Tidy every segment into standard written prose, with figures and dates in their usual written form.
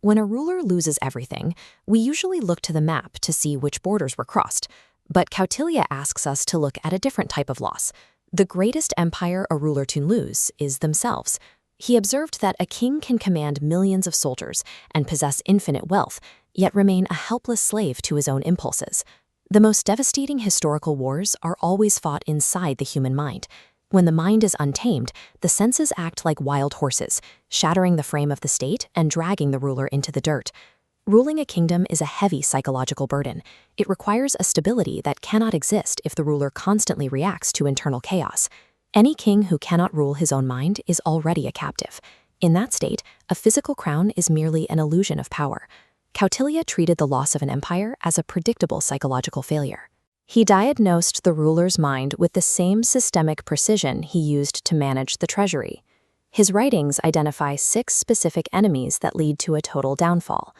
When a ruler loses everything, we usually look to the map to see which borders were crossed. But Kautilya asks us to look at a different type of loss. The greatest empire a ruler can lose is themselves. He observed that a king can command millions of soldiers and possess infinite wealth, yet remain a helpless slave to his own impulses. The most devastating historical wars are always fought inside the human mind. When the mind is untamed, the senses act like wild horses, shattering the frame of the state and dragging the ruler into the dirt. Ruling a kingdom is a heavy psychological burden. It requires a stability that cannot exist if the ruler constantly reacts to internal chaos. Any king who cannot rule his own mind is already a captive. In that state, a physical crown is merely an illusion of power. Kautilya treated the loss of an empire as a predictable psychological failure. He diagnosed the ruler's mind with the same systemic precision he used to manage the treasury. His writings identify 6 specific enemies that lead to a total downfall: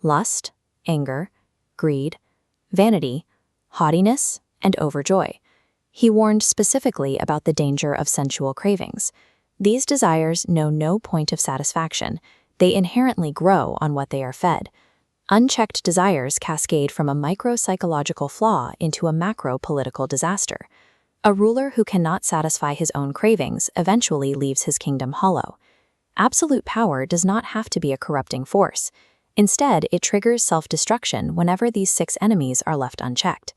lust, anger, greed, vanity, haughtiness, and overjoy. He warned specifically about the danger of sensual cravings. These desires know no point of satisfaction. They inherently grow on what they are fed. Unchecked desires cascade from a micro-psychological flaw into a macro-political disaster. A ruler who cannot satisfy his own cravings eventually leaves his kingdom hollow. Absolute power does not have to be a corrupting force. Instead, it triggers self-destruction whenever these 6 enemies are left unchecked.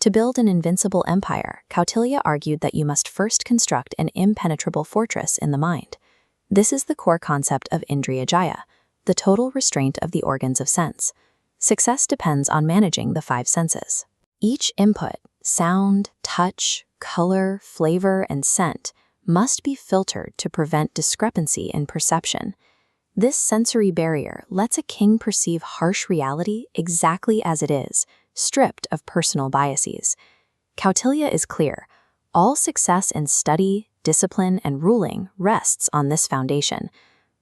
To build an invincible empire, Kautilya argued that you must first construct an impenetrable fortress in the mind. This is the core concept of Indriya Jaya, the total restraint of the organs of sense. Success depends on managing the 5 senses. Each input, sound, touch, color, flavor, and scent, must be filtered to prevent discrepancy in perception. This sensory barrier lets a king perceive harsh reality exactly as it is, stripped of personal biases. Kautilya is clear: all success in study, discipline, and ruling rests on this foundation.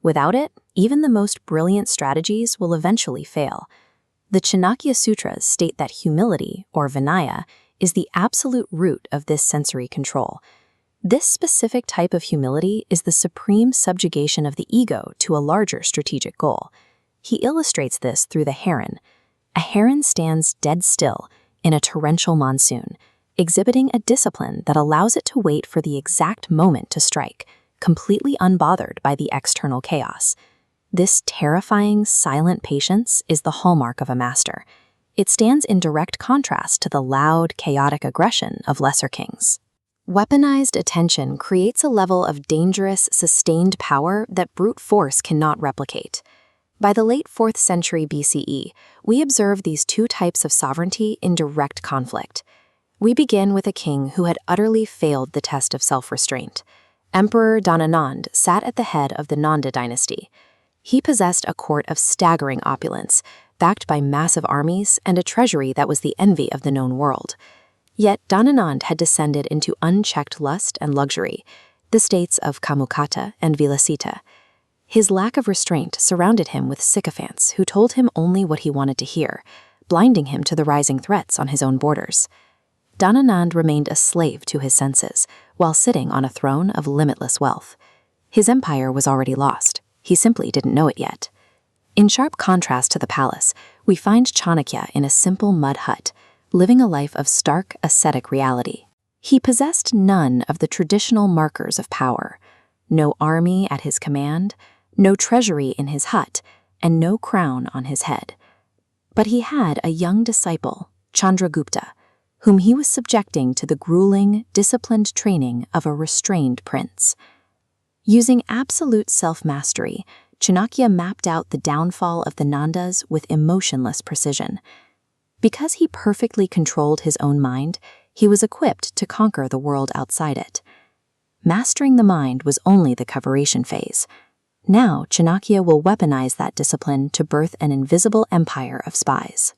Without it, even the most brilliant strategies will eventually fail. The Chanakya Sutras state that humility, or Vinaya, is the absolute root of this sensory control. This specific type of humility is the supreme subjugation of the ego to a larger strategic goal. He illustrates this through the heron. A heron stands dead still in a torrential monsoon, exhibiting a discipline that allows it to wait for the exact moment to strike, completely unbothered by the external chaos. This terrifying, silent patience is the hallmark of a master. It stands in direct contrast to the loud, chaotic aggression of lesser kings. Weaponized attention creates a level of dangerous, sustained power that brute force cannot replicate. By the late 4th century BCE, we observe these 2 types of sovereignty in direct conflict. We begin with a king who had utterly failed the test of self-restraint. Emperor Dhananand sat at the head of the Nanda dynasty. He possessed a court of staggering opulence, backed by massive armies and a treasury that was the envy of the known world. Yet Dhananand had descended into unchecked lust and luxury, the states of Kamukata and Vilasita. His lack of restraint surrounded him with sycophants who told him only what he wanted to hear, blinding him to the rising threats on his own borders. Dhananand remained a slave to his senses, while sitting on a throne of limitless wealth. His empire was already lost. He simply didn't know it yet. In sharp contrast to the palace, we find Chanakya in a simple mud hut, living a life of stark, ascetic reality. He possessed none of the traditional markers of power: no army at his command, no treasury in his hut, and no crown on his head. But he had a young disciple, Chandragupta, whom he was subjecting to the grueling, disciplined training of a restrained prince. Using absolute self-mastery, Chanakya mapped out the downfall of the Nandas with emotionless precision. Because he perfectly controlled his own mind, he was equipped to conquer the world outside it. Mastering the mind was only the coveration phase. Now, Chanakya will weaponize that discipline to birth an invisible empire of spies.